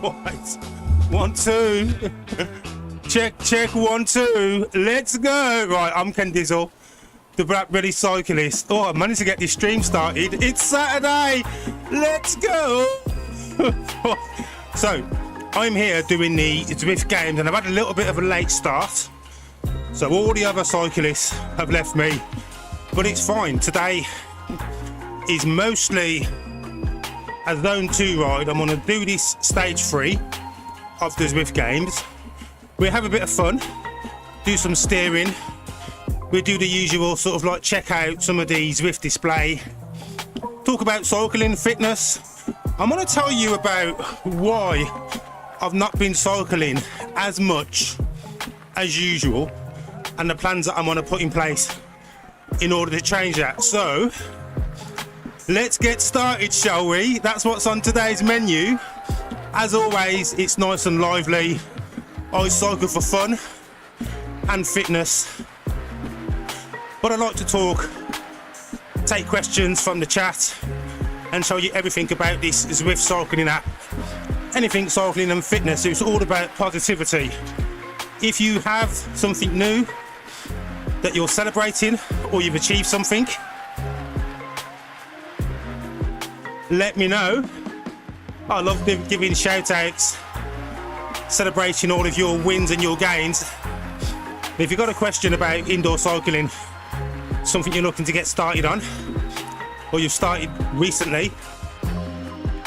Right. 1, 2. Check, 1, 2. Let's go. Right, I'm Ken Dizzle, the Black Cyclist. Oh, I managed to get this stream started. It's Saturday. Let's go. So, I'm here doing the Zwift Games, and I've had a little bit of a late start. So all the other cyclists have left me, but it's fine. Today is mostly a Zone 2 ride. I'm going to do this stage 3 of the Zwift Games. We'll have a bit of fun, do some steering. We'll do the usual sort of like check out some of the Zwift display, talk about cycling, fitness. I'm going to tell you about why I've not been cycling as much as usual and the plans that I'm going to put in place in order to change that. So let's get started, shall we? That's what's on today's menu. As always, it's nice and lively. I cycle for fun and fitness, but I like to talk, take questions from the chat, and show you everything about this Zwift cycling app. Anything cycling and fitness, it's all about positivity. If you have something new that you're celebrating or you've achieved something, let me know. I love giving shout outs, celebrating all of your wins and your gains. If you've got a question about indoor cycling, something you're looking to get started on, or you've started recently,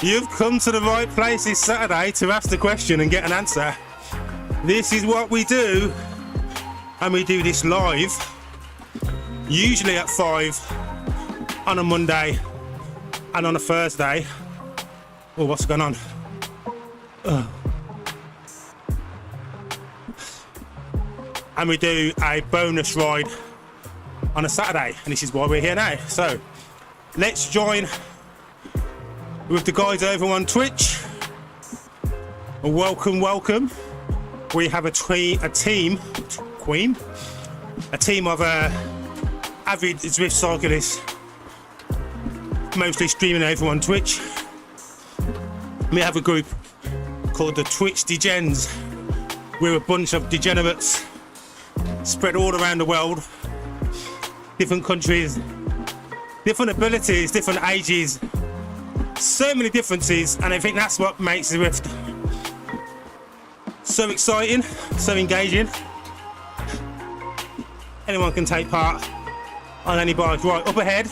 you've come to the right place this Saturday to ask the question and get an answer. This is what we do, and we do this live, usually at 5 on a Monday and on a Thursday. Oh, what's going on? And we do a bonus ride on a Saturday, and this is why we're here now. So let's join with the guys over on Twitch. Welcome. We have a team of avid Zwift cyclists, mostly streaming over on Twitch. We have a group called the Twitch Degens. We're a bunch of degenerates spread all around the world, different countries, different abilities, different ages, so many differences, and I think that's what makes Zwift so exciting, so engaging. Anyone can take part on any bike. Right, up ahead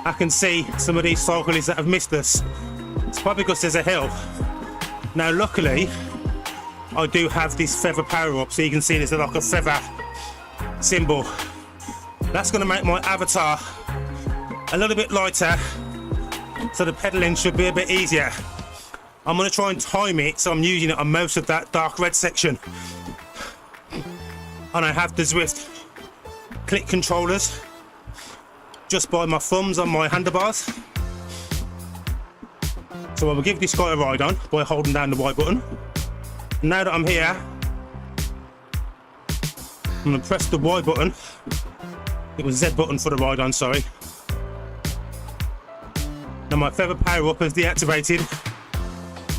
I can see some of these cyclists that have missed us. It's probably because there's a hill. Now luckily I do have this feather power up, so you can see there's like a feather symbol. That's going to make my avatar a little bit lighter, so the pedaling should be a bit easier. I'm going to try and time it so I'm using it on most of that dark red section. And I have the Zwift click controllers just by my thumbs on my handlebars. So I will give this guy a ride on by holding down the white button. Now that I'm here, I'm going to press the Y button. It was Z button for the ride on, sorry. Now my feather power up is deactivated.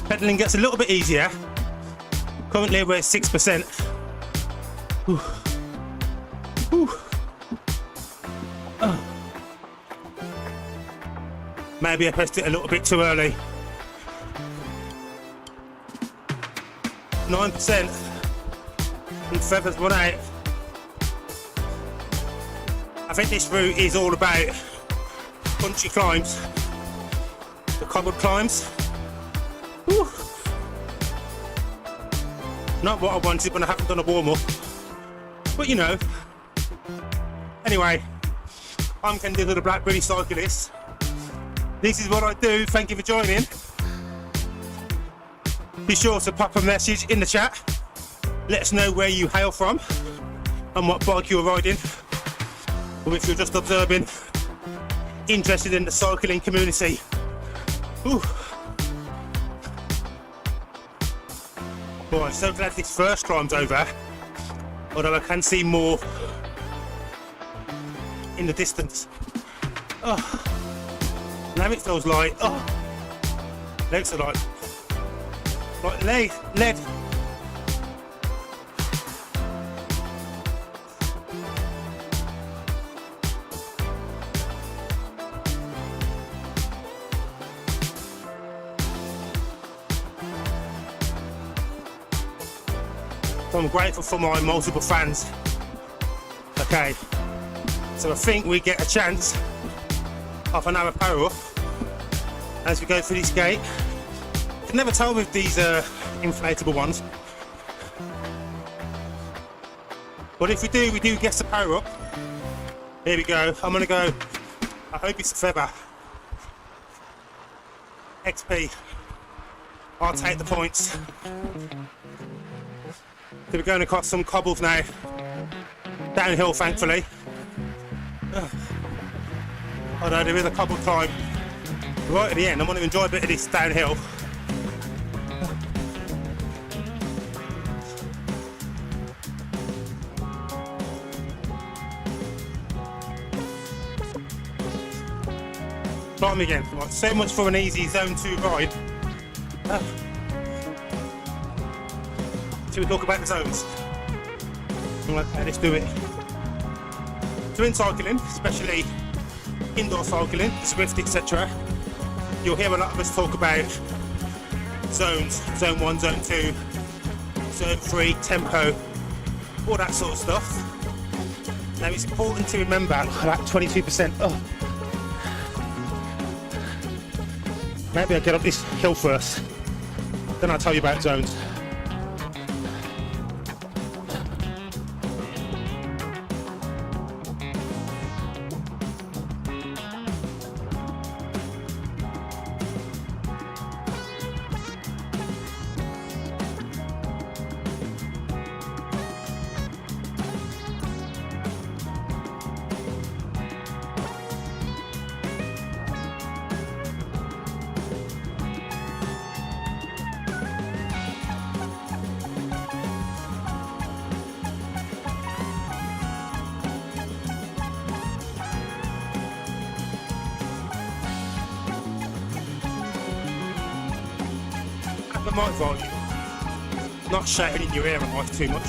Pedaling gets a little bit easier. Currently we're at 6%. Whew. Whew. Oh. Maybe I pressed it a little bit too early. 9%. And feathers run out. I think this route is all about punchy climbs. The Cobbled Climbs. Whew. Not what I wanted when I haven't done a warm-up, but you know. Anyway, I'm Ken Dizzle, the Black Cyclist. This is what I do. Thank you for joining. Be sure to pop a message in the chat. Let us know where you hail from and what bike you're riding. Or if you're just observing, interested in the cycling community. Ooh. Boy, I'm so glad this first climb's over. Although I can see more in the distance. Oh. Now it feels like, oh, legs are like lead. So I'm grateful for my multiple fans. Okay, so I think we get a chance of another power up as we go through this gate. I can never tell with these inflatable ones. But if we do get the power up. Here we go. I'm gonna go. I hope it's a feather. XP. I'll take the points. So we're going across some cobbles now. Downhill, thankfully. Although there is a cobbled climb right at the end. I want to enjoy a bit of this downhill. Climb again. Right, so much for an easy zone 2 ride. Should we talk about the zones? Okay, let's do it. So in cycling, especially indoor cycling, Zwift, etc., you'll hear a lot of us talk about zones, zone 1, zone 2, zone 3, tempo, all that sort of stuff. Now it's important to remember that 22%, maybe I'll get up this hill first, then I'll tell you about zones. Mic volume, not shouting in your ear and mic too much.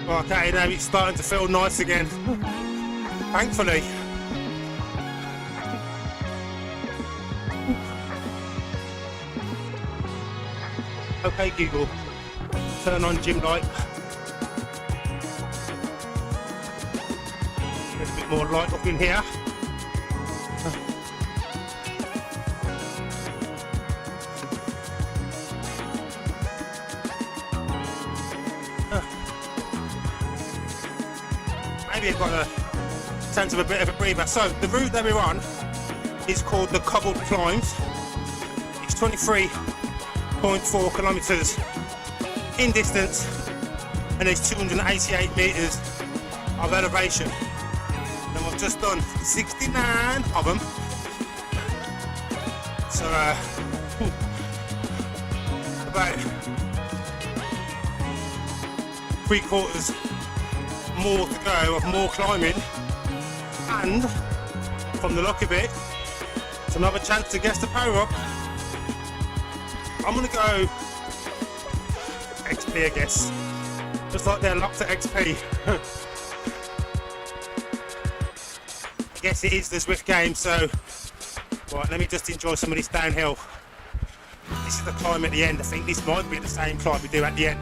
Okay, now it's starting to feel nice again, thankfully. Okay Google, turn on gym light. A bit more light up in here. Maybe I've got a sense of a bit of a breather. So the route that we're on is called the Cobbled Climbs. It's 23.4 kilometres in distance and there's 288 metres of elevation. And we've just done 69 of them. So about 3/4 more to go of more climbing, and from the look of it, it's another chance to get the power up. I'm gonna go XP, I guess, just like they're locked at XP. I guess it is the Zwift Games, so right, let me just enjoy some of this downhill. This is the climb at the end. I think this might be the same climb we do at the end.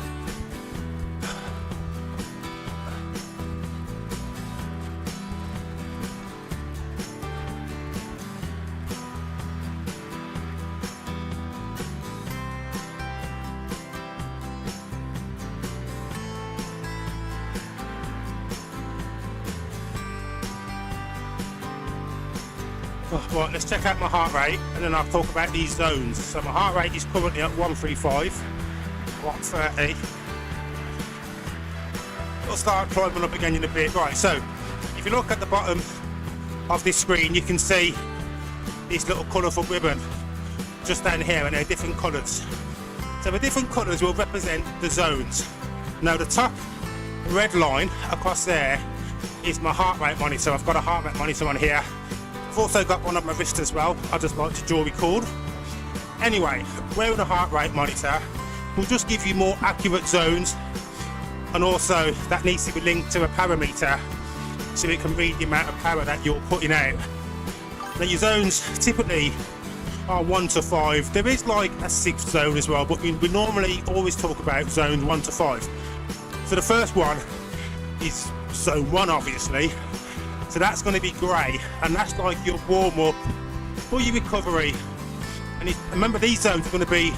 Right, let's check out my heart rate and then I'll talk about these zones. So my heart rate is currently at 135, 130. We'll start climbing up again in a bit. Right, so if you look at the bottom of this screen, you can see this little colourful ribbon just down here, and they're different colours. So the different colours will represent the zones. Now the top red line across there is my heart rate monitor. I've got a heart rate monitor on here. I've also got one on my wrist as well. I just like to draw record. Anyway, wearing a heart rate monitor will just give you more accurate zones, and also that needs to be linked to a power meter so it can read the amount of power that you're putting out. Now your zones typically are 1 to 5. There is like a 6th zone as well, but we normally always talk about zones 1 to 5. So the first one is zone 1, obviously. So that's going to be grey, and that's like your warm-up for your recovery. And remember, these zones are going to be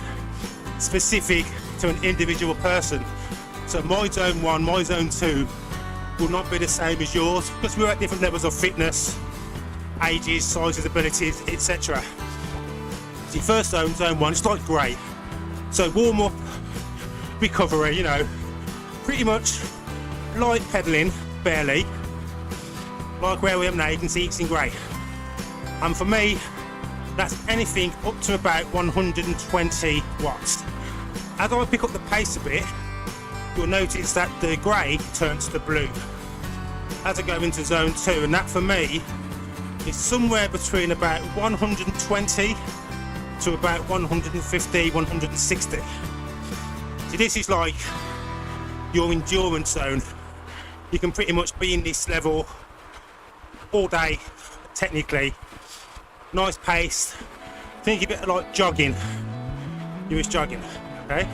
specific to an individual person. So my zone 1, my zone 2 will not be the same as yours, because we're at different levels of fitness, ages, sizes, abilities, etc. So your first zone, zone 1, it's like grey. So warm-up, recovery, you know, pretty much light pedalling, barely. Like where we are now, you can see it's in grey. And for me, that's anything up to about 120 watts. As I pick up the pace a bit, you'll notice that the grey turns to blue as I go into zone 2, and that for me is somewhere between about 120 to about 150, 160. So this is like your endurance zone. You can pretty much be in this level all day, technically. Nice pace. Think a bit like jogging. You're just jogging, okay?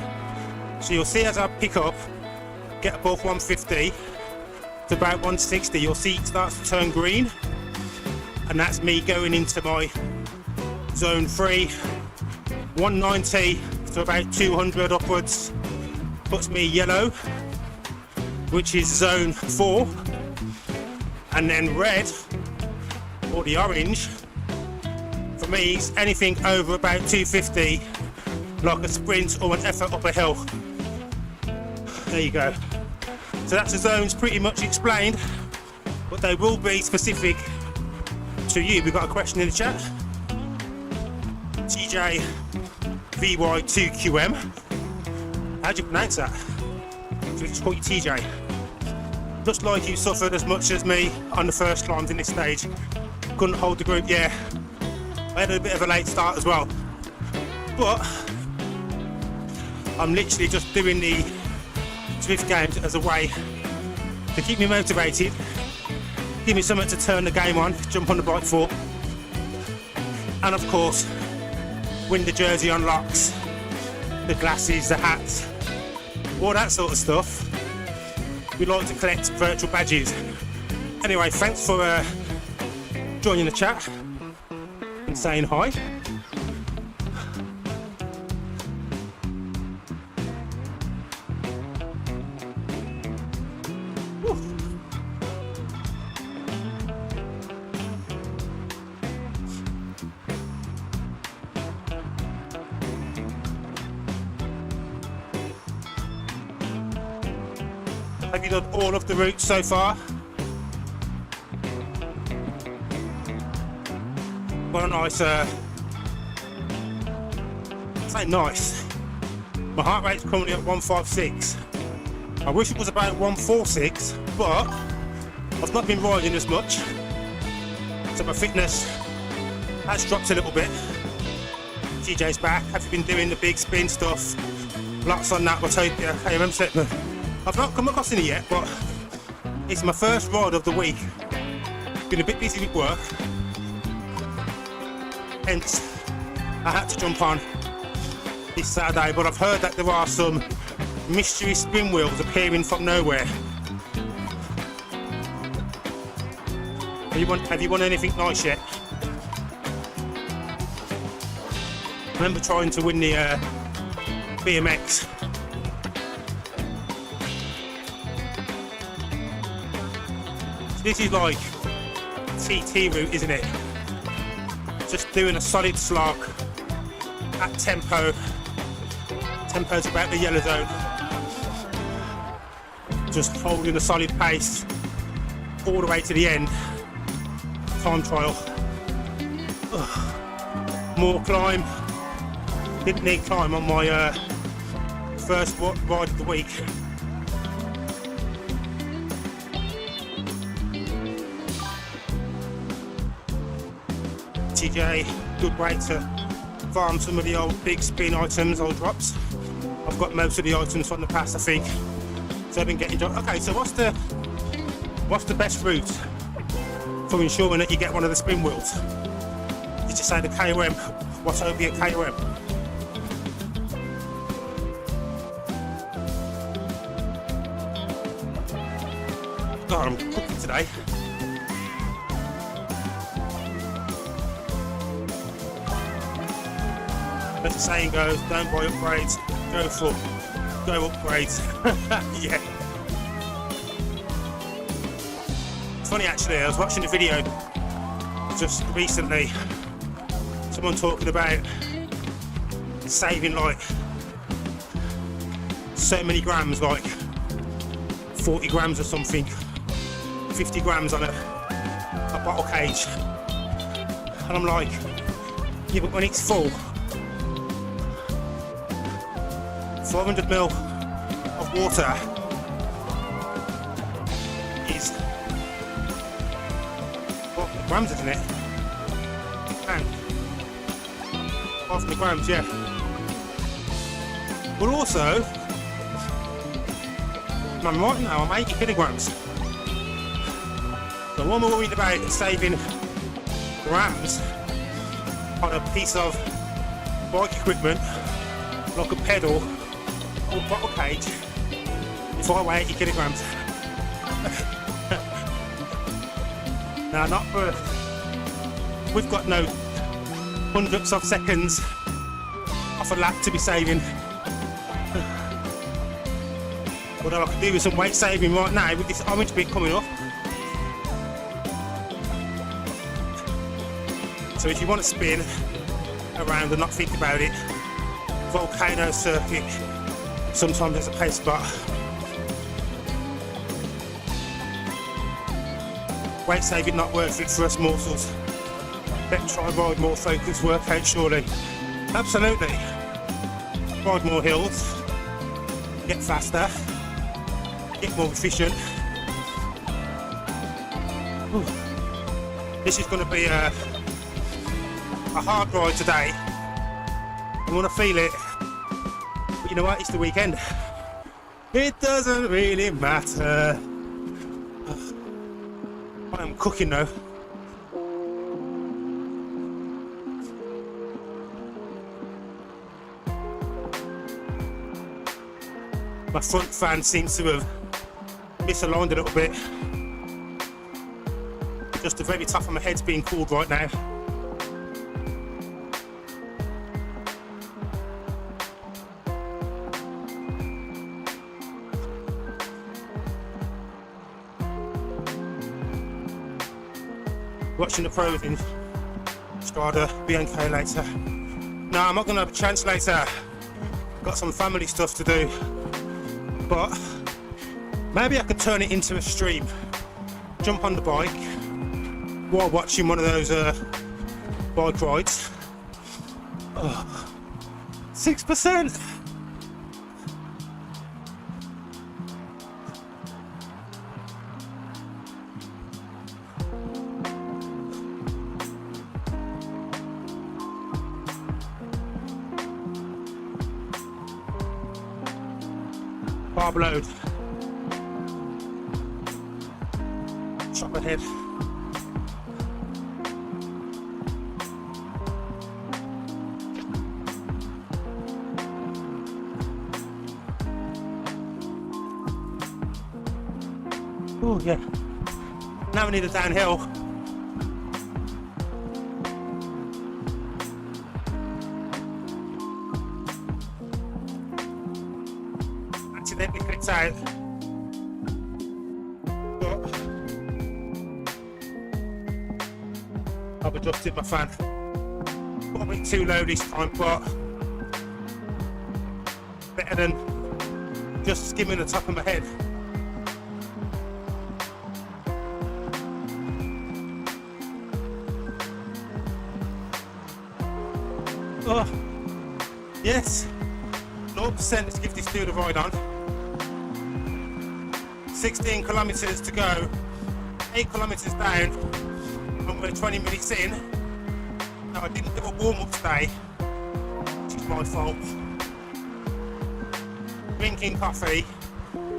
So you'll see as I pick up, get above 150 to about 160, you'll see it starts to turn green. And that's me going into my zone 3, 190 to about 200 upwards, puts me yellow, which is zone 4. And then red, or the orange, for me is anything over about 250, like a sprint or an effort up a hill. There you go. So that's the zones pretty much explained, but they will be specific to you. We've got a question in the chat. TJ VY2QM. How do you pronounce that? So we just call you TJ. Just like you suffered as much as me on the first climbs in this stage. Couldn't hold the group, yeah. I had a bit of a late start as well. But I'm literally just doing the Zwift Games as a way to keep me motivated, give me something to turn the game on, jump on the bike for, and of course, win the jersey unlocks, the glasses, the hats, all that sort of stuff. We like to collect virtual badges. Anyway, thanks for joining the chat and saying hi. Have you done all of the routes so far? What a nice, say nice. My heart rate's currently at 156. I wish it was about 146, but I've not been riding as much, so my fitness has dropped a little bit. TJ's back. Have you been doing the big spin stuff? Lots on that Watopia KMM segment. I've not come across any yet, but it's my first ride of the week. Been a bit busy with work, hence I had to jump on this Saturday, but I've heard that there are some mystery spin wheels appearing from nowhere. Have you won anything nice yet? I remember trying to win the BMX. So this is like TT route, isn't it? Just doing a solid slog at tempo. Tempo's about the yellow zone. Just holding a solid pace all the way to the end. Time trial. More climb. Didn't need climb on my first ride of the week. TJ, good way to farm some of the old big spin items, old drops. I've got most of the items from the past, I think. So I've been getting dropped. Okay, so what's the best route for ensuring that you get one of the spin wheels? Did you say the KOM? What's over your KOM? God, I'm cooking today. As the saying goes, don't buy upgrades, go upgrades. Yeah. It's funny actually, I was watching a video just recently, someone talking about saving like so many grams, like 40 grams or something, 50 grams on a bottle cage. And I'm like, yeah, but when it's full, 400ml of water is 400 grams, isn't it? And 500 grams, yeah. But also, I'm right now, I'm 80 kilograms. So I'm worried about saving grams on a piece of bike equipment, like a pedal or bottle cage, if I weigh 80 kilograms. Now, not for, we've got no hundredths of seconds off a lap to be saving. Although I could do with some weight saving right now with this orange bit coming up. So if you want to spin around and not think about it, volcano circuit, sometimes there's a pace spot. Weight saving not worth it for us mortals. Let's try ride more focused workout, surely. Absolutely. Ride more hills, get faster, get more efficient. Ooh. This is going to be a hard ride today. I want to feel it. But you know what? It's the weekend. It doesn't really matter. I am cooking though. My front fan seems to have misaligned a little bit. Just the very top of my head's being cooled right now. Watching the pros in Strada, BNK later. No, I'm not going to have a chance later. Got some family stuff to do. But maybe I could turn it into a stream. Jump on the bike while watching one of those bike rides. 6%. Barb load. Chop ahead. Oh yeah. Now we need a downhill. Accidentally clicked out. But I've adjusted my fan. Got a bit too low this time, but better than just skimming the top of my head. Oh, yes, 0% to give this dude a ride on. 16 kilometres to go, 8 kilometres down, and we're 20 minutes in. Now I didn't do a warm-up today, which is my fault. Drinking coffee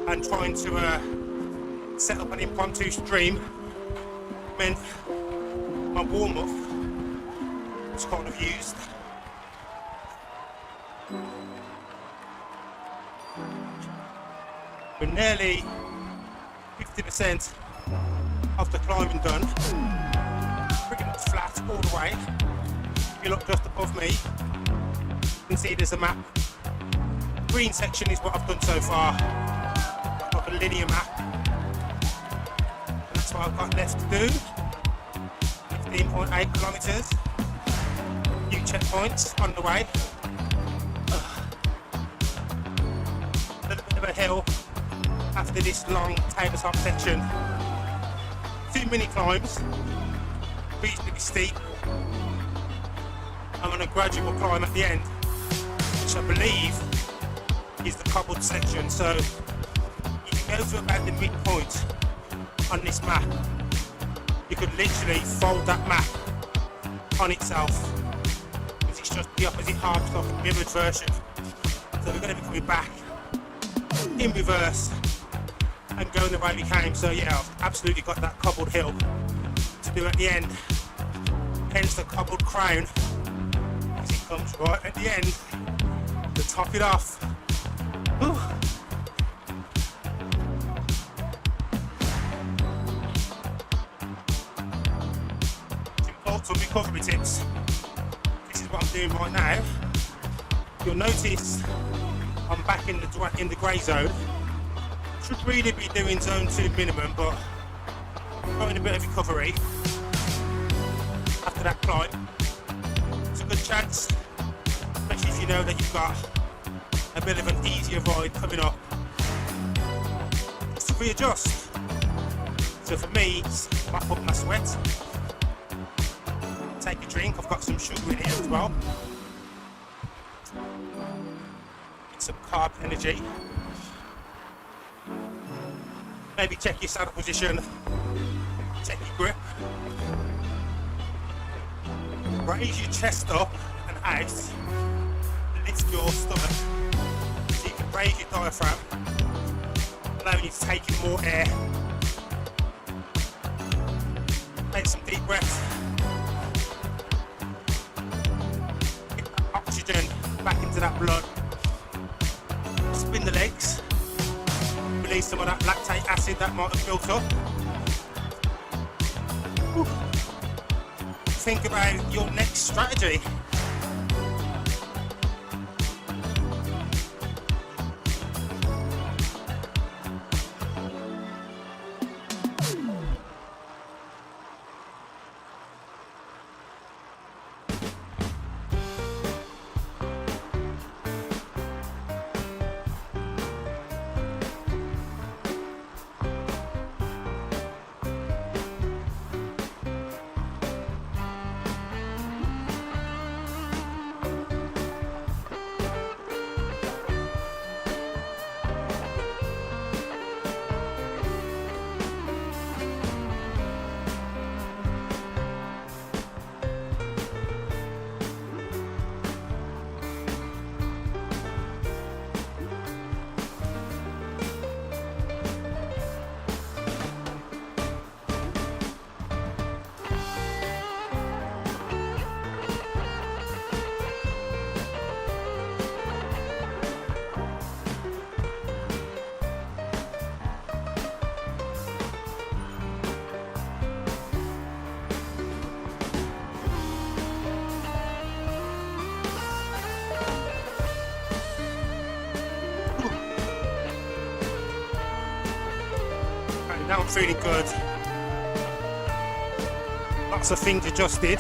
and trying to set up an impromptu stream meant my warm-up was kind of used. We're nearly 50% of the climbing done. Pretty much flat all the way. If you look just above me, you can see there's a map. The green section is what I've done so far. I've got a linear map. And that's what I've got left to do. 15.8 kilometres. New checkpoints on the way. A little bit of a hill after this long tabletop section. 2 mini climbs, reasonably steep, and on a gradual climb at the end, which I believe is the cobbled section. So you can go to about the midpoint on this map. You could literally fold that map on itself, because it's just the opposite half of the mirrored version. So we're going to be coming back in reverse and going the way we came. So yeah, I've absolutely got that cobbled hill to do at the end, hence the cobbled crown, as it comes right at the end to top it off. Whew. Some recovery tips. This is what I'm doing right now. You'll notice I'm back in the grey zone. Should really be doing zone 2 minimum, but got in a bit of recovery after that climb. It's a good chance, especially if you know that you've got a bit of an easier ride coming up, just to readjust. So for me, it's mop up my sweat, take a drink. I've got some sugar in here as well. Get some carb energy. Maybe check your saddle position, check your grip. Raise your chest up and out, lift your stomach so you can raise your diaphragm, allowing you to take in more air. Take some deep breaths. Get that oxygen back into that blood. Spin the legs. Release some of that lactate acid that might have built up. Whew. Think about your next strategy. Now I'm feeling good. Lots of things adjusted.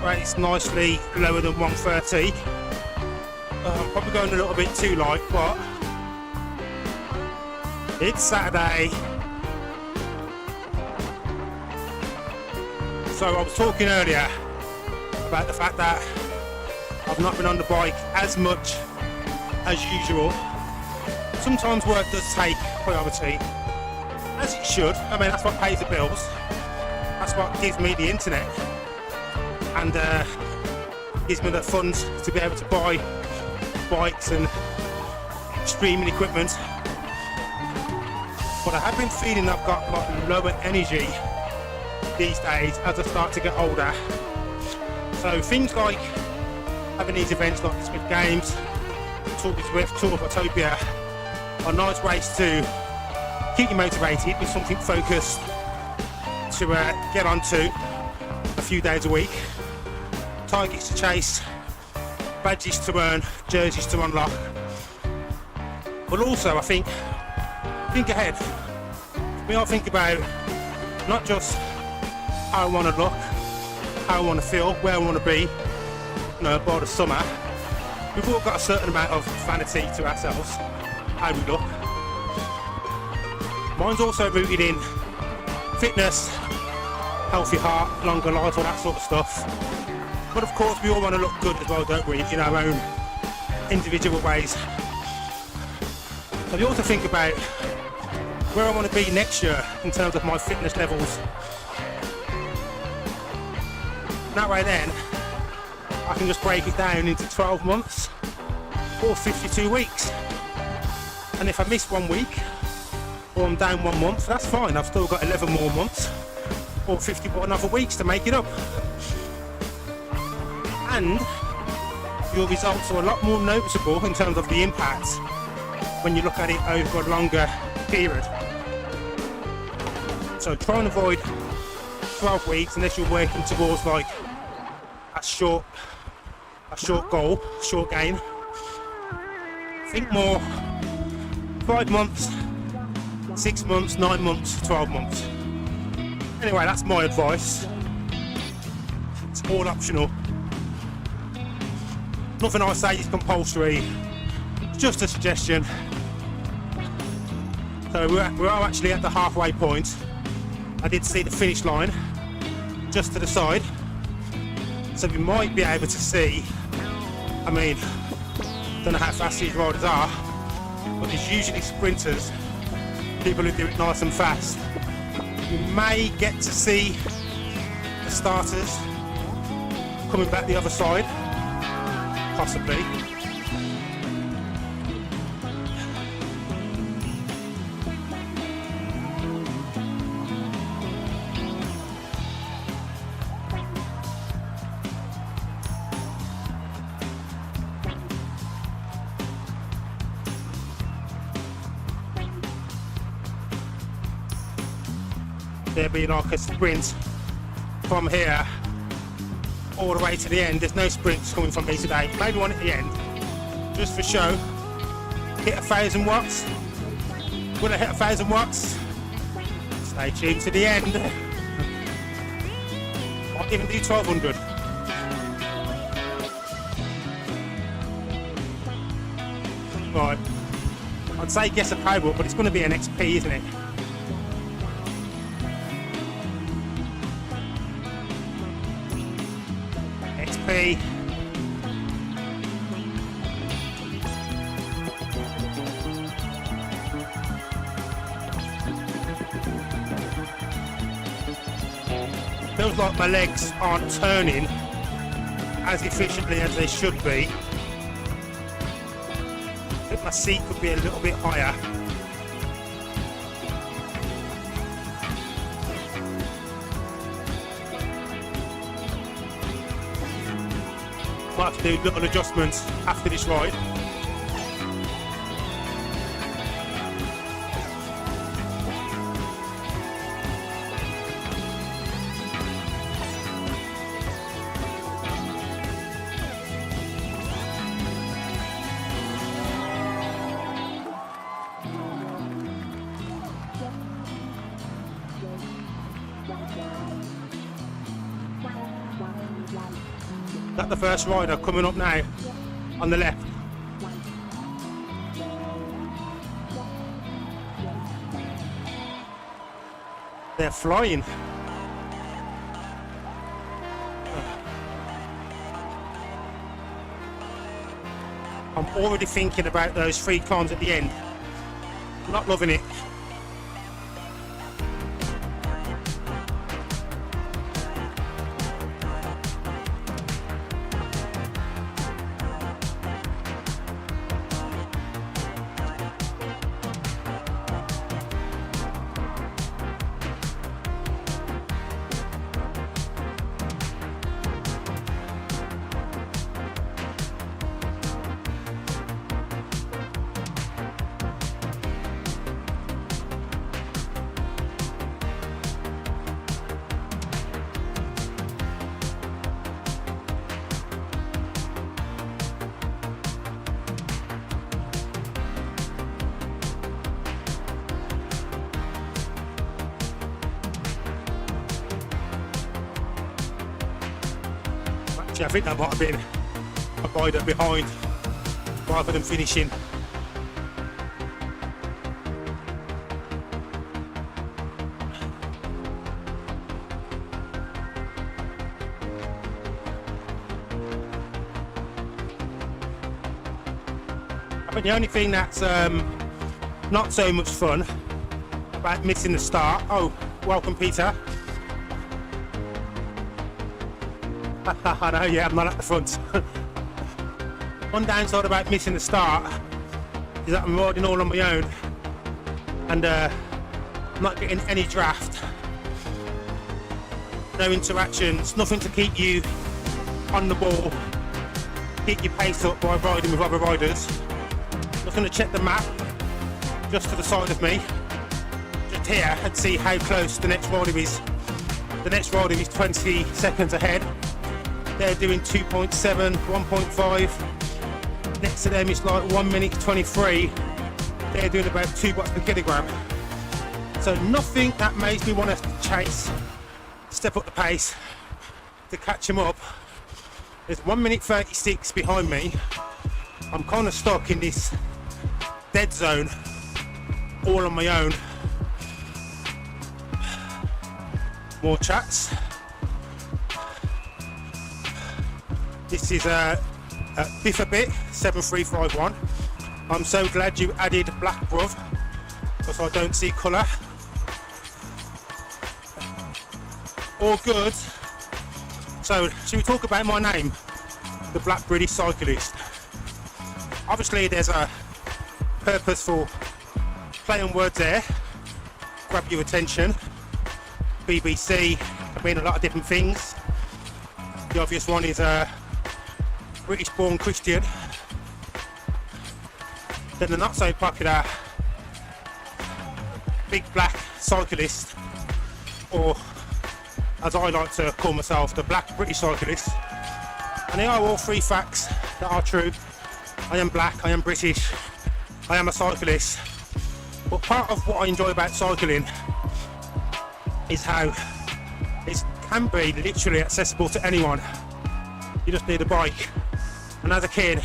rate's nicely lower than 130. I'm probably going a little bit too light, but it's Saturday. So I was talking earlier about the fact that I've not been on the bike as much as usual. Sometimes work does take priority, as it should. I mean, that's what pays the bills. That's what gives me the internet and gives me the funds to be able to buy bikes and streaming equipment. But I have been feeling I've got like lower energy these days as I start to get older. So things like having these events like the Zwift Games, Tour of Zwift, Tour of Utopia are nice ways to keep you motivated with something focused to get onto a few days a week. Targets to chase, badges to earn, jerseys to unlock. But also I think ahead. We all think about not just how I want to look, how I want to feel, where I want to be, you know, by the summer. We've all got a certain amount of vanity to ourselves, how we look. Mine's also rooted in fitness, healthy heart, longer life, all that sort of stuff. But of course we all want to look good as well, don't we, in our own individual ways. So you also think about where I want to be next year in terms of my fitness levels. And that way then, I can just break it down into 12 months or 52 weeks. And if I miss 1 week, or I'm down 1 month, that's fine. I've still got 11 more months or 51 other weeks to make it up. And your results are a lot more noticeable in terms of the impact when you look at it over a longer period. So try and avoid 12 weeks unless you're working towards like a short goal, short gain. Think more 5 months, 6 months, 9 months, 12 months. Anyway, that's my advice. It's all optional. Nothing I say is compulsory, it's just a suggestion. So we're actually at the halfway point. I did see the finish line just to the side, so we might be able to see, I mean, don't know how fast these riders are, but there's usually sprinters, people who do it nice and fast. You may get to see the starters coming back the other side, possibly. There'll be like a sprint from here all the way to the end. There's no sprints coming from me today. Maybe one at the end, just for show. Hit 1,000 watts. Will I hit 1,000 watts? Stay tuned to the end. I'll even do 1,200. Right. I'd say guess a Powerup, but it's going to be an XP, isn't it? XP. Feels like my legs aren't turning as efficiently as they should be. I think my seat could be a little bit higher. Might have to do little adjustments after this ride. That's the first rider coming up now on the left. They're flying. I'm already thinking about those 3 climbs at the end. Not loving it. Actually, I think that might have been a rider behind rather than finishing. I think the only thing that's not so much fun about missing the start. Oh, welcome, Peter. I know, yeah, I'm not at the front. One downside about missing the start is that I'm riding all on my own and I'm not getting any draft, no interactions, nothing to keep you on the ball, keep your pace up by riding with other riders. Just going to check the map just to the side of me, just here, and see how close the next rider is. The next rider is 20 seconds ahead. They're doing 2.7, 1.5. Next to them is like 1 minute 23. They're doing about 2 watts per kilogram. So nothing that makes me want to chase, step up the pace to catch them up. There's 1 minute 36 behind me. I'm kind of stuck in this dead zone, all on my own. More chats. This is a Bit 7351. I'm so glad you added black, bruv, because I don't see colour. All good. So, should we talk about my name? The Black British Cyclist. Obviously, there's a purposeful play on words there. Grab your attention. BBC can mean a lot of different things. The obvious one is British born Christian. Then the not so popular Big Black Cyclist, or as I like to call myself, the Black British Cyclist. And they are all 3 facts that are true. I am black, I am British, I am a cyclist. But part of what I enjoy about cycling is how it can be literally accessible to anyone. You just need a bike. And as a kid,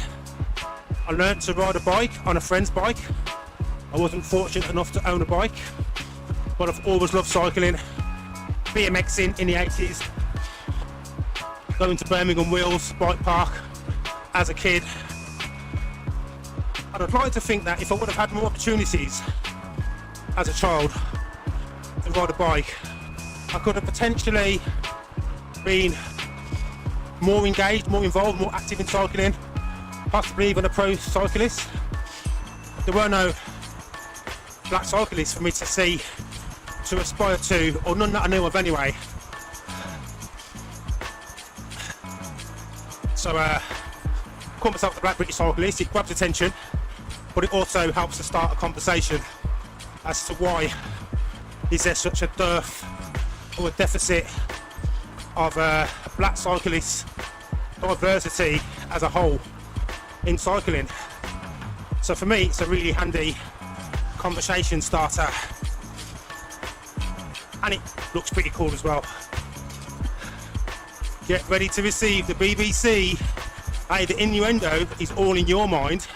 I learnt to ride a bike on a friend's bike. I wasn't fortunate enough to own a bike, but I've always loved cycling. BMXing in the 80s, going to Birmingham Wheels Bike Park as a kid. And I'd like to think that if I would have had more opportunities as a child to ride a bike, I could have potentially been more engaged, more involved, more active in cycling, possibly even a pro cyclist. There were no black cyclists for me to see, to aspire to, or none that I knew of anyway. So call myself the Black British Cyclist. It grabs attention, but it also helps to start a conversation as to why is there such a dearth or a deficit of black cyclists diversity as a whole in cycling. So for me, it's a really handy conversation starter, and it looks pretty cool as well. Get ready to receive the BBC. Hey, the innuendo is all in your mind.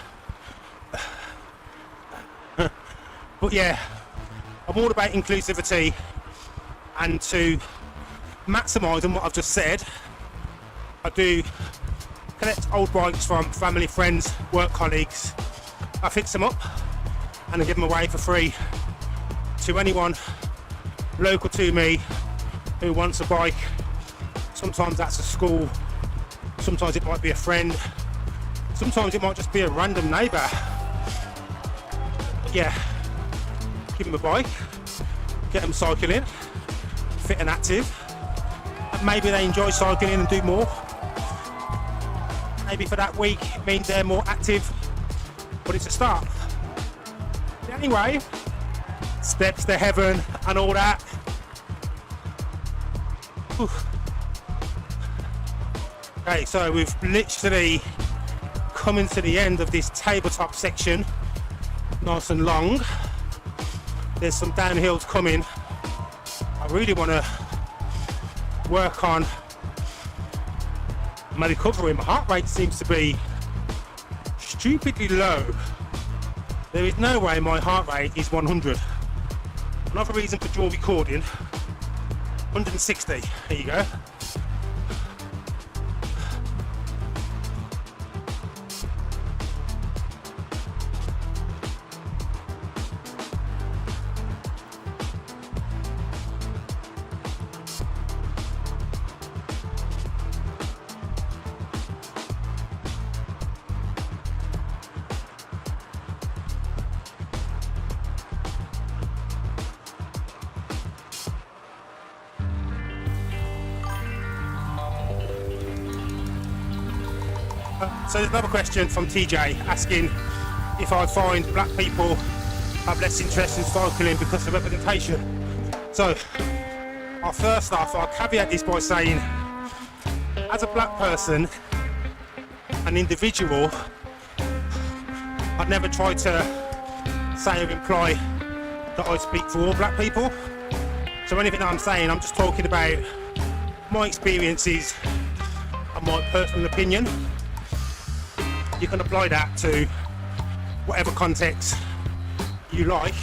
But yeah, I'm all about inclusivity, and to maximise on what I've just said, I do collect old bikes from family, friends, work colleagues. I fix them up and I give them away for free to anyone local to me who wants a bike. Sometimes that's a school, sometimes it might be a friend, sometimes it might just be a random neighbour. But yeah, give them a bike, get them cycling, fit and active, and maybe they enjoy cycling and do more. Maybe for that week it means they're more active, but it's a start. Anyway, steps to heaven and all that. Whew. Okay, so we've literally coming to the end of this tabletop section, nice and long. There's some downhills coming. I really want to work on my recovery. My heart rate seems to be stupidly low. There is no way my heart rate is 100. Another reason for dual recording, 160. There you go. So there's another question from TJ asking if I find black people have less interest in cycling because of representation. So I'll caveat this by saying, as a black person, an individual, I'd never try to say or imply that I speak for all black people. So anything that I'm saying, I'm just talking about my experiences and my personal opinion. You can apply that to whatever context you like.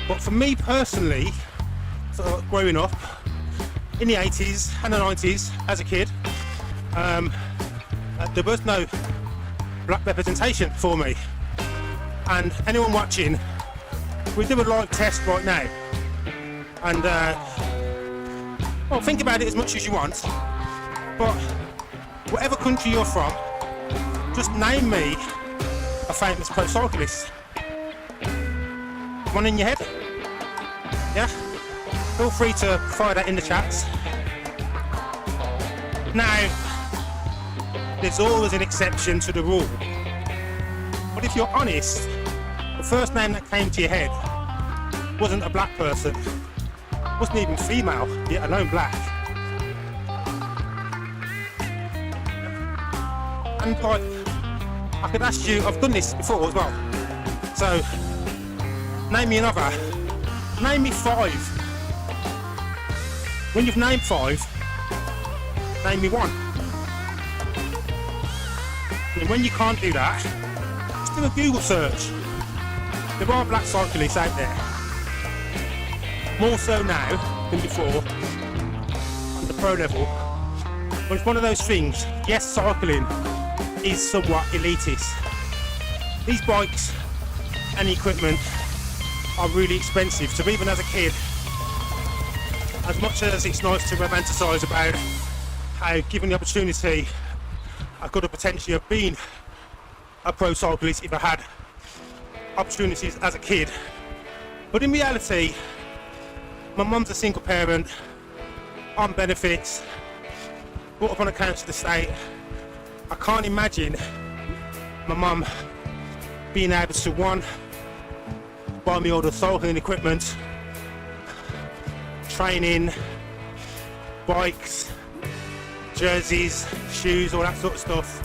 But for me personally, so growing up in the 80s and the 90s as a kid, there was no black representation for me. And anyone watching, we do a live test right now. And well, think about it as much as you want. But whatever country you're from, just name me a famous pro cyclist. One in your head? Yeah? Feel free to fire that in the chats. Now, there's always an exception to the rule. But if you're honest, the first name that came to your head wasn't a black person, wasn't even female, yet alone black. And like, I could ask you, I've done this before as well. So, name me another. Name me 5. When you've named 5, name me 1. And when you can't do that, just do a Google search. There are black cyclists out there. More so now than before, on the pro level. But it's one of those things, yes, cycling is somewhat elitist. These bikes and equipment are really expensive, so even as a kid, as much as it's nice to romanticise about how, given the opportunity, I could have potentially have been a pro cyclist if I had opportunities as a kid. But in reality, my mum's a single parent, on benefits, brought up on a council estate. I can't imagine my mum being able to, one, buy me all the cycling equipment, training, bikes, jerseys, shoes, all that sort of stuff.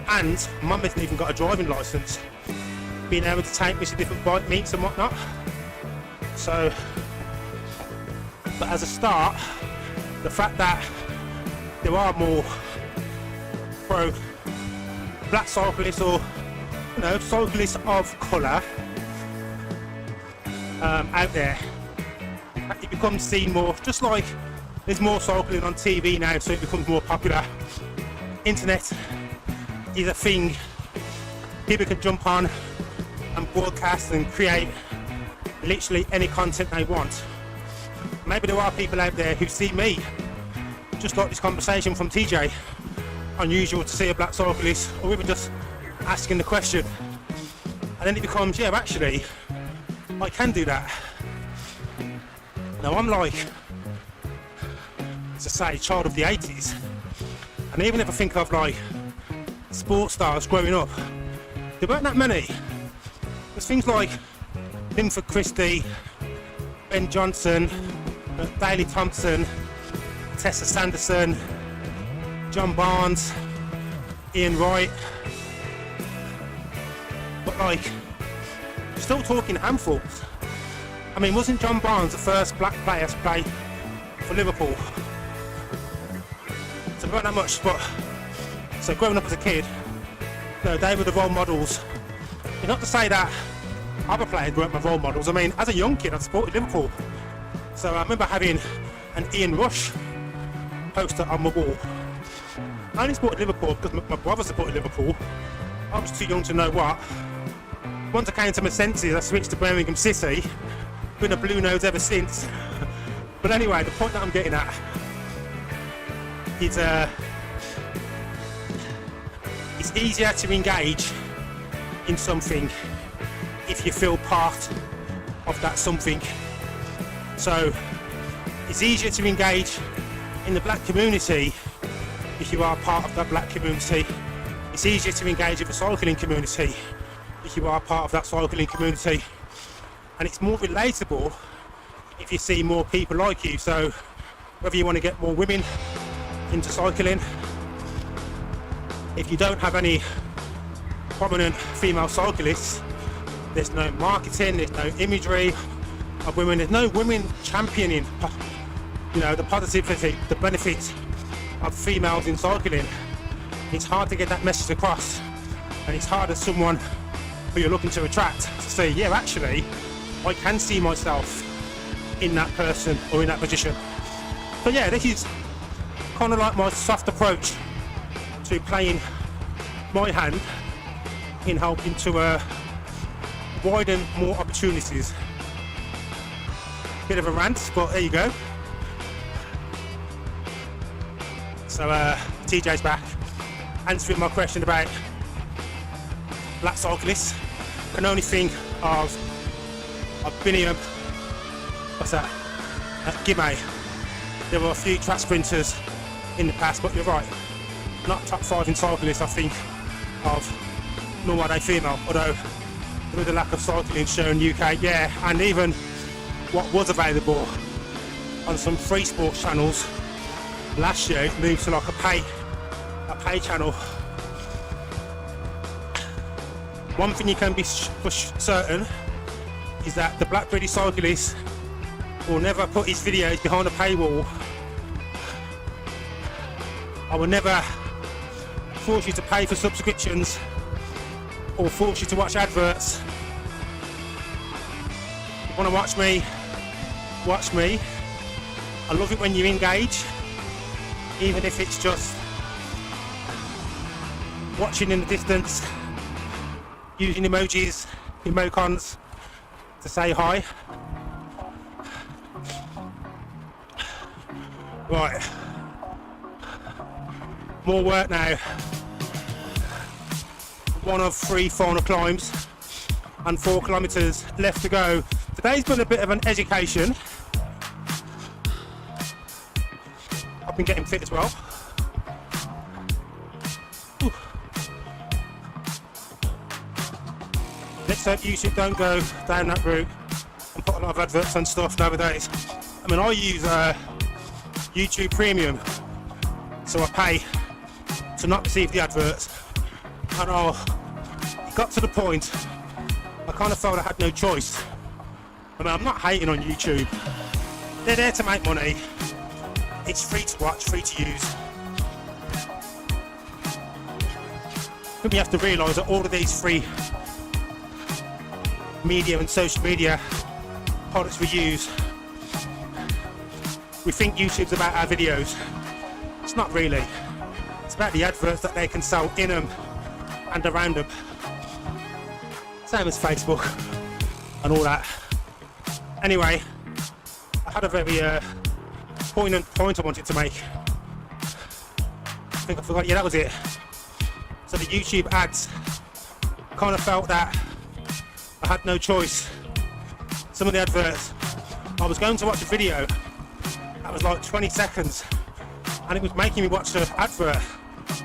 And mum hasn't even got a driving licence. Being able to take me to different bike meets and whatnot. So, but as a start, the fact that there are more pro black cyclists, or cyclists of colour out there. It becomes seen more, just like there's more cycling on TV now, so it becomes more popular. Internet is a thing. People can jump on and broadcast and create literally any content they want. Maybe there are people out there who see me, just like this conversation from TJ, unusual to see a black cyclist, or even just asking the question, and then it becomes, yeah, actually I can do that. Now I'm like, as I say, child of the 80s, and even if I think of like sports stars growing up, there weren't that many. There's things like Linford Christie, Ben Johnson, Daley Thompson, Tessa Sanderson, John Barnes, Ian Wright, but like, still talking handfuls. I mean, wasn't John Barnes the first black player to play for Liverpool? So not that much, but so growing up as a kid, they were the role models. Not to say that other players weren't my role models. I mean, as a young kid, I supported Liverpool. So I remember having an Ian Rush poster on my wall. I only supported Liverpool because my brother supported Liverpool. I was too young to know what. Once I came to my senses, I switched to Birmingham City. Been a blue nose ever since. But anyway, the point that I'm getting at is it's easier to engage in something if you feel part of that something. So it's easier to engage in the black community if you are part of that black community. It's easier to engage with the cycling community if you are part of that cycling community. And it's more relatable if you see more people like you. So whether you want to get more women into cycling, if you don't have any prominent female cyclists, there's no marketing, there's no imagery of women, there's no women championing, the positivity, the benefits of females in cycling. It's hard to get that message across, and it's hard as someone who you're looking to attract to say, yeah, actually, I can see myself in that person or in that position. But yeah, this is kind of like my soft approach to playing my hand in helping to widen more opportunities. Bit of a rant, but there you go. So TJ's back, answering my question about black cyclists. I can only think of Biniam, what's that, at Gimay. There were a few track sprinters in the past, but you're right, not top 5 in cyclists I think of, nor are they female, although with the lack of cycling shown UK, yeah, and even what was available on some free sports channels last year, it moved to like a pay channel. One thing you can be for certain is that the Black British Cyclist will never put his videos behind a paywall. I will never force you to pay for subscriptions or force you to watch adverts. If you want to watch me, watch me. I love it when you engage, even if it's just watching in the distance, using emojis, emoticons to say hi. Right, more work now. One of 3 final climbs and 4 kilometres left to go. Today's been a bit of an education. I've been getting fit as well. Ooh. Let's hope YouTube don't go down that route and put a lot of adverts and stuff nowadays. I mean, I use YouTube Premium, so I pay to not receive the adverts, and it got to the point I kind of felt I had no choice. I mean, I'm not hating on YouTube, they're there to make money, it's free to watch, free to use, think we have to realise that all of these free media and social media products we use, we think YouTube's about our videos. It's not really. It's about the adverts that they can sell in them and around them. Same as Facebook and all that. Anyway, I had a very poignant point I wanted to make. I think I forgot. Yeah, that was it. So the YouTube ads, kind of felt that I had no choice. Some of the adverts, I was going to watch a video that was like 20 seconds and it was making me watch an advert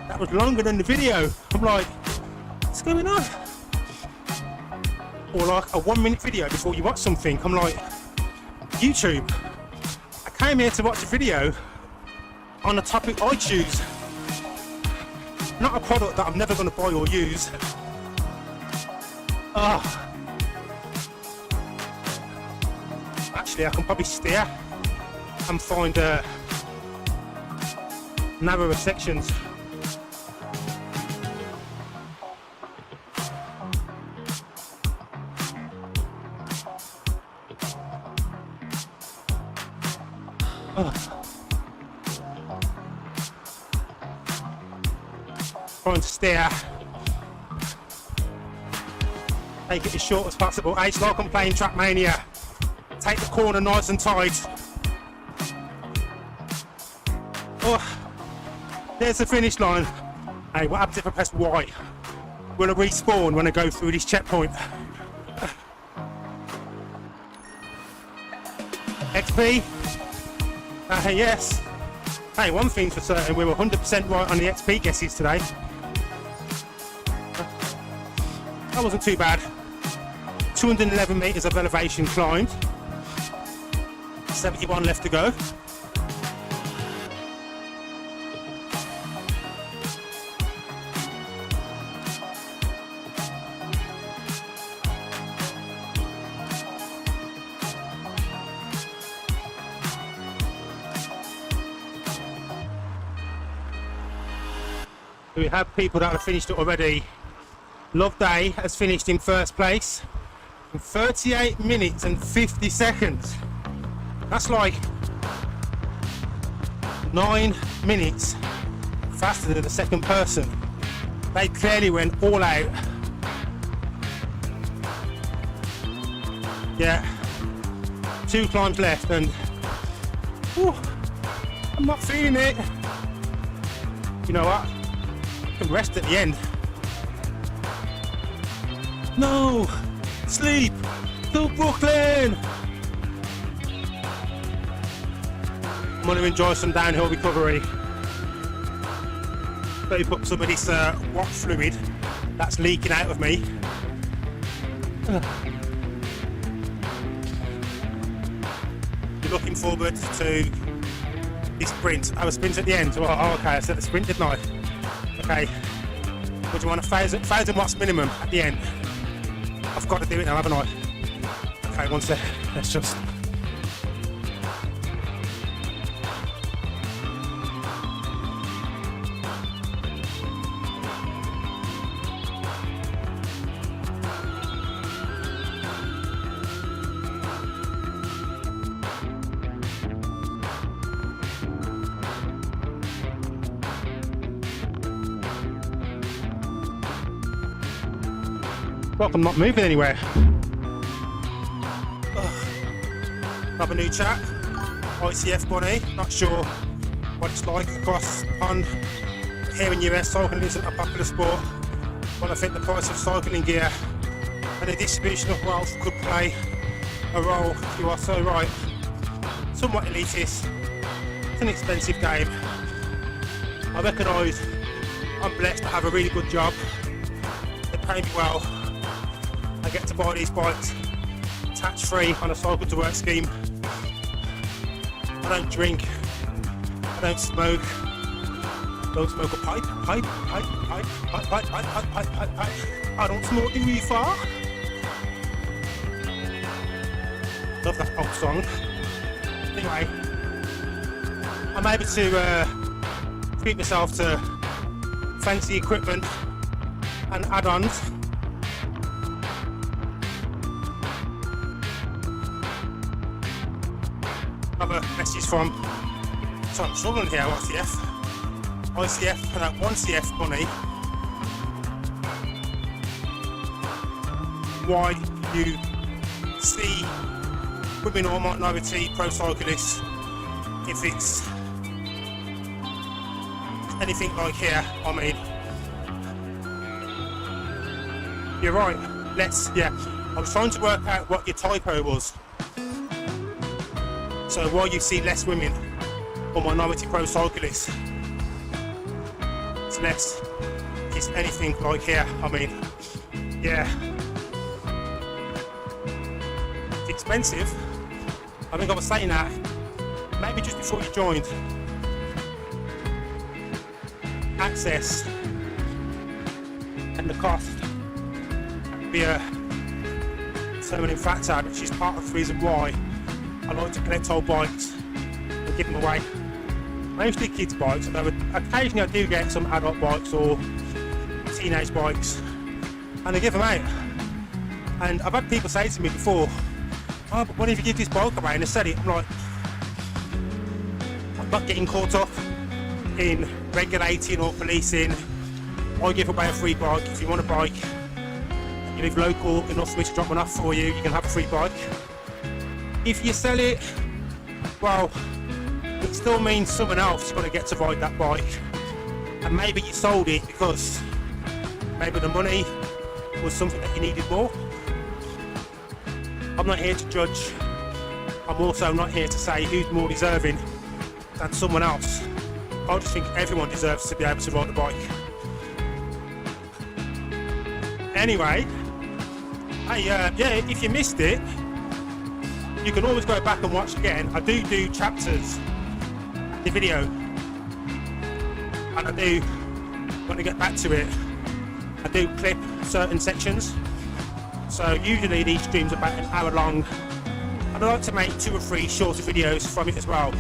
that was longer than the video. I'm like, what's going on? Or like a 1 minute video before you watch something. I'm like, YouTube, I came here to watch a video on a topic I choose, not a product that I'm never going to buy or use. Actually, I can probably steer and find narrower sections. Trying to steer, take it as short as possible. It's like I'm playing Trackmania. Take the corner nice and tight. There's the finish line. Hey, what happens if I press Y? Will I respawn when I go through this checkpoint? XP? Yes. Hey, one thing's for certain, we were 100% right on the XP guesses today. That wasn't too bad. 211 metres of elevation climbed. 71 left to go. We have people that have finished it already. Love Day has finished in first place in 38 minutes and 50 seconds. That's like 9 minutes faster than the second person. They clearly went all out. Yeah, 2 climbs left and whew, I'm not feeling it. You know what? I can rest at the end. No! Sleep! To Brooklyn! I'm going to enjoy some downhill recovery. Better put some of this watt fluid that's leaking out of me. You're looking forward to this sprint. I was sprint at the end. Oh, okay, I said the sprint, didn't I? Okay. Would you want 1,000 watts minimum at the end? I've got to do it now, haven't I? Okay, one sec. Let's just... Well, I'm not moving anywhere. Have a new chat. ICF Bunny. Not sure what it's like across the pond. Here in US, cycling isn't a popular sport. But I think the price of cycling gear and the distribution of wealth could play a role. You are so right. Somewhat elitist. It's an expensive game. I recognise I'm blessed to have a really good job. They pay me well. I get to buy these bikes tax-free on a cycle to work scheme. I don't drink, I don't smoke, don't smoke a pipe. I don't smoke the reefer. Love that pop song. Anyway, I'm able to treat myself to fancy equipment and add-ons. Another message from, so I'm struggling here, ICF and that 1CF bunny. Why you see women or minority pro cyclists, if it's anything like here, I mean, you're right, I was trying to work out what your typo was. So why you see less women or minority pro cyclists, it's less, it's anything like here, I mean, yeah. It's expensive. I think I was saying that maybe just before you joined. Access and the cost be a determining factor, which is part of the reason why I like to collect old bikes and give them away. Mostly kids' bikes, although occasionally I do get some adult bikes or teenage bikes, and I give them out. And I've had people say to me before, "Oh, but what if you give this bike away?" And I said it, I'm like, I'm not getting caught up in regulating or policing. I give away a free bike. If you want a bike, you live local enough for me to drop one off for you, you can have a free bike. If you sell it, well, it still means someone else is going to get to ride that bike. And maybe you sold it because maybe the money was something that you needed more. I'm not here to judge. I'm also not here to say who's more deserving than someone else. I just think everyone deserves to be able to ride a bike. Anyway, hey, if you missed it, you can always go back and watch again. I do chapters, the video, and I do, when I get back to it, I do clip certain sections. So usually these streams are about an hour long, and I like to make 2 or 3 shorter videos from it as well.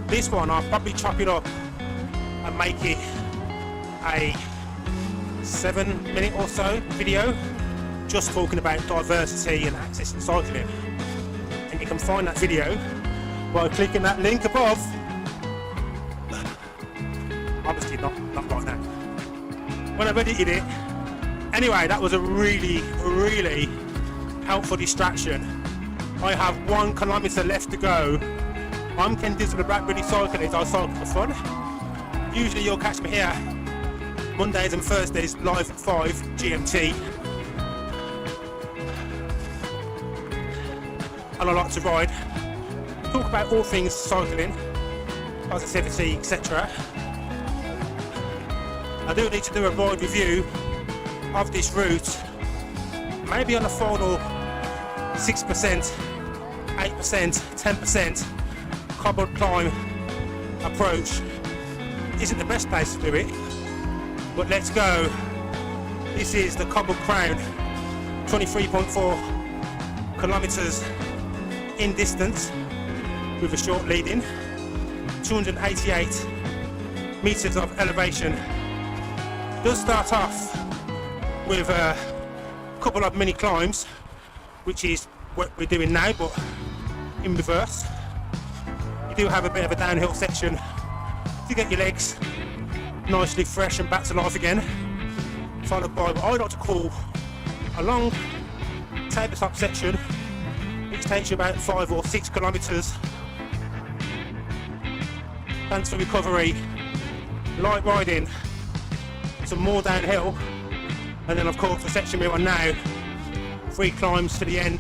This one I'll probably chop it up and make it a 7-minute or so video, just talking about diversity and access in cycling. And you can find that video by clicking that link above. Obviously not right now, when I've edited it. Anyway, that was a really helpful distraction. I have 1 kilometre left to go. I'm Ken Dizzle, the Blackberry Cyclist. I cycle for fun. Usually you'll catch me here Mondays and Thursdays live at 5 GMT. And I like to ride, talk about all things cycling, positivity, etc. I do need to do a ride review of this route, maybe on a final 6%, 8%, 10% cobbled climb approach. Isn't the best place to do it, but let's go. This is the Cobbled Crown, 23.4 kilometres in distance with a short lead-in, 288 metres of elevation. It does start off with a couple of mini climbs, which is what we're doing now, but in reverse. You do have a bit of a downhill section to get your legs nicely fresh and back to life again, followed by what I like to call a long tabletop section, which takes you about 5 or 6 kilometres. Thanks for recovery, light riding, some more downhill, and then of course the section we're on now, 3 climbs to the end,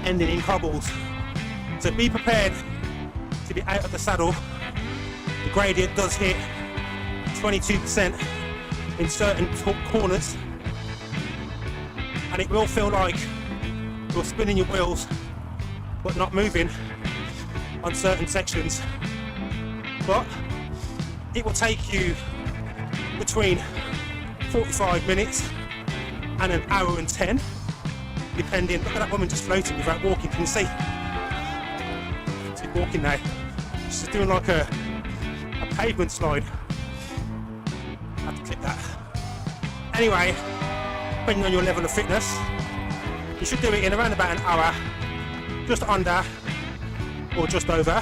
ending in cobbles. So be prepared to be out of the saddle. The gradient does hit 22% in certain corners, and it will feel like you're spinning your wheels but not moving on certain sections. But it will take you between 45 minutes and an hour and 10, depending. Look at that woman just floating without walking. Can you see? She's walking now. She's doing like a pavement slide. I have to clip that. Anyway, depending on your level of fitness, you should do it in around about an hour, just under or just over.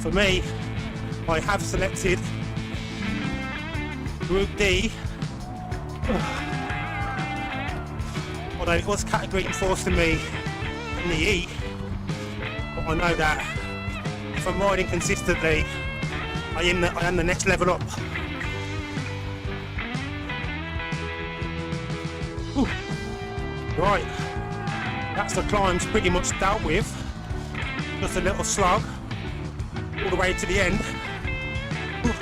For me, I have selected Group D, although it was category enforcing me in the E, but I know that if I'm riding consistently, I am the next level up. Ooh. Right, that's the climbs pretty much dealt with. Just a little slog all the way to the end. Ooh.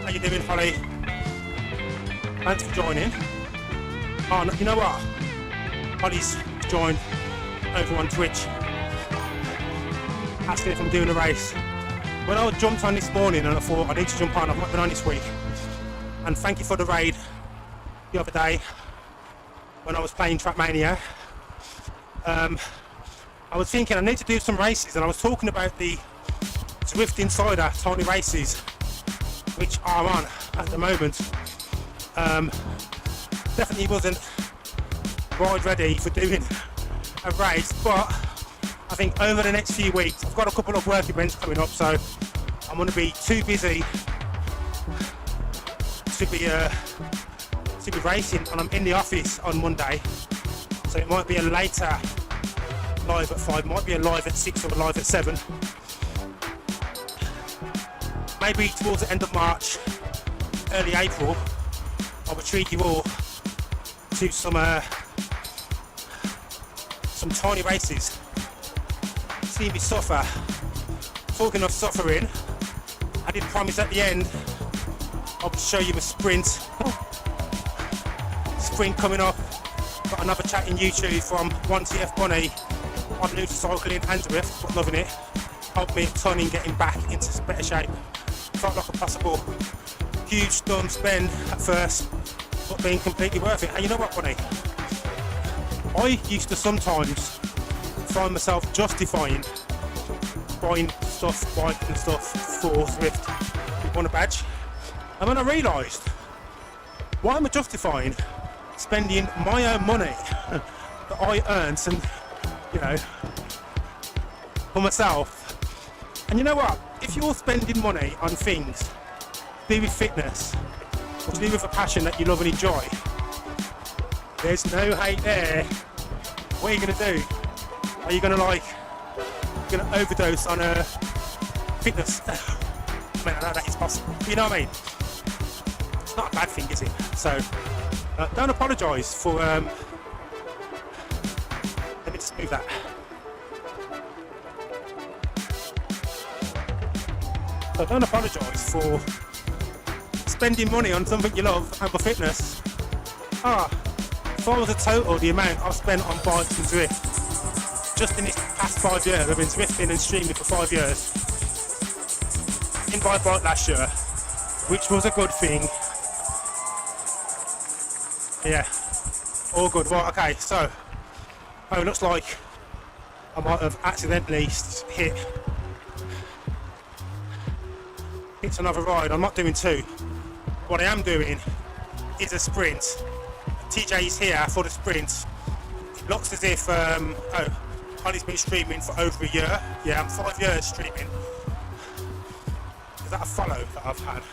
How you doing, Holly? Thanks for joining. Oh, you know what? Holly's joined over on Twitch, asking if I'm doing a race. When I jumped on this morning and I thought I need to jump on, I've not been on this week. And thank you for the raid the other day when I was playing Trackmania. I was thinking I need to do some races, and I was talking about the Zwift Insider tiny races which are on at the moment. Definitely wasn't ride ready for doing a race, but I think over the next few weeks I've got a couple of work events coming up, so I'm going to be too busy to be racing, and I'm in the office on Monday, so it might be a later live at 5, might be a live at 6 or a live at 7. Maybe towards the end of March, early April, I will treat you all to some tiny races. See me suffer. Talking of suffering, I did promise at the end I will show you a sprint. Sprint coming up. Got another chat in YouTube from 1TF Bunny on new to cycling and Zwift, but loving it. Helped me a ton in getting back into better shape. Felt like a possible huge dumb spend at first, but being completely worth it. And you know what, Bunny? I used to sometimes find myself justifying buying stuff, bike and stuff for Zwift on a badge. And then I realised, why am I justifying spending my own money that I earned and, you know, for myself? And you know what? If you're spending money on things to do with fitness or to do with a passion that you love and enjoy, there's no hate there. What are you going to do? Are you going to overdose on fitness? I mean, I know that is possible. You know what I mean? It's not a bad thing, is it? So, don't apologise for... let me just move that. So don't apologise for spending money on something you love and for fitness. If I was a total the amount I've spent on bikes and Zwift, just in this past 5 years, I've been Zwifting and streaming for 5 years. In my bike last year, which was a good thing. Yeah, all good. Right, okay, so, it looks like I might have accidentally hit another ride. I'm not doing 2. What I am doing is a sprint. TJ is here for the sprint. It looks as if Holly's been streaming for over a year. Yeah, I'm 5 years streaming. Is that a follow that I've had?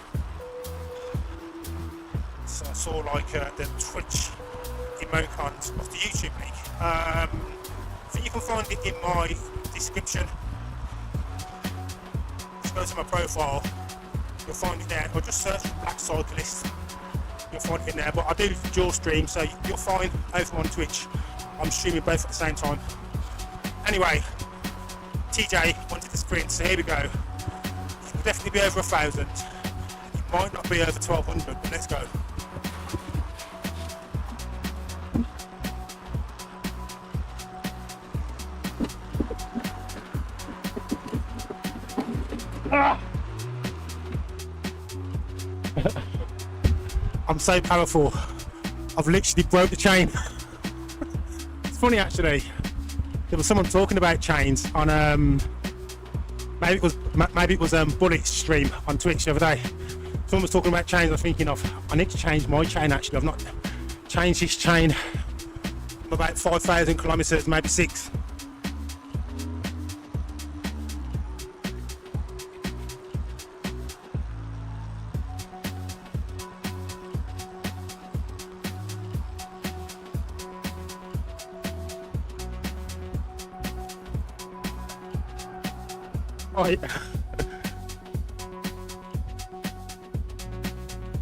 So I saw like the Twitch emoticons of the YouTube link. I think you can find it in my description. Just go to my profile. You'll find it there, or just search Black Cyclist. You'll find it in there, but I do dual stream, so you'll find over on Twitch. I'm streaming both at the same time. Anyway, TJ wanted to sprint, so here we go. It'll definitely be over 1,000. It might not be over 1,200, but let's go. I'm so powerful. I've literally broke the chain. It's funny actually. There was someone talking about chains on maybe it was Bullet's stream on Twitch the other day. someone was talking about chains. I was thinking of, I need to change my chain actually. I've not changed this chain for about 5,000 kilometers, maybe 6. Right.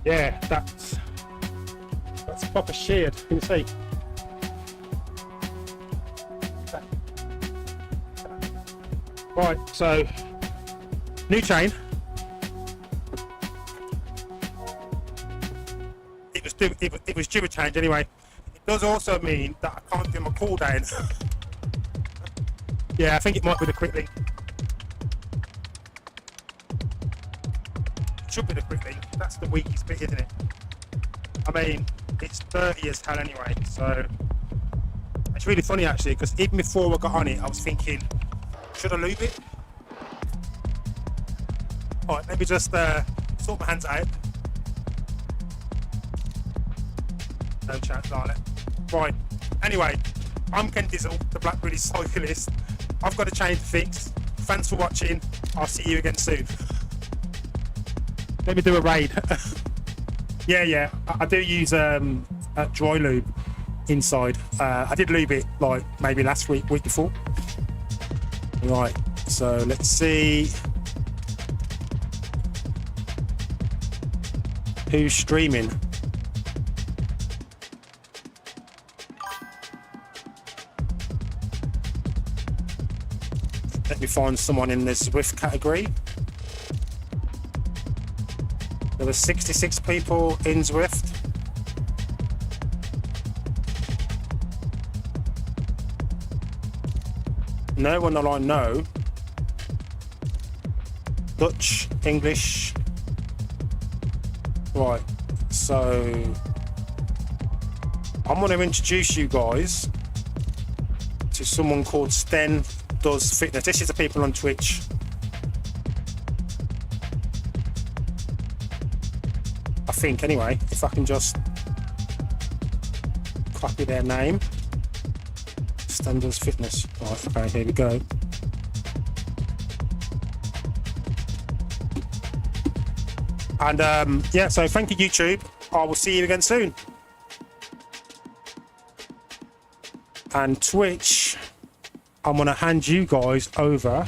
Yeah, that's proper sheared. You can see. Right, so new chain. It was due a change anyway. It does also mean that I can't do my cool down. Yeah, I think it might be the quick link. Should be the quick link. That's the weakest bit, isn't it? I mean, it's dirty as hell anyway, so it's really funny actually, because even before I got on it I was thinking, should I lube it? Alright, let me just sort my hands out. No chance, darling. Right, anyway, I'm Ken Dizzle, the Black Cyclist. I've got a chain to fix. Thanks for watching. I'll see you again soon. Let me do a raid. Yeah, I do use dry lube inside. I did lube it like maybe last week before. Right, so let's see who's streaming. Let me find someone in the Zwift category. There were 66 people in Zwift. No one that I know. Dutch, English. Right, so I'm going to introduce you guys to someone called Sten Does Fitness. This is the people on Twitch. I think anyway, if I can just copy their name. Sten Does Fitness. Right, okay, here we go. And yeah, so thank you YouTube. I will see you again soon. And Twitch, I'm gonna hand you guys over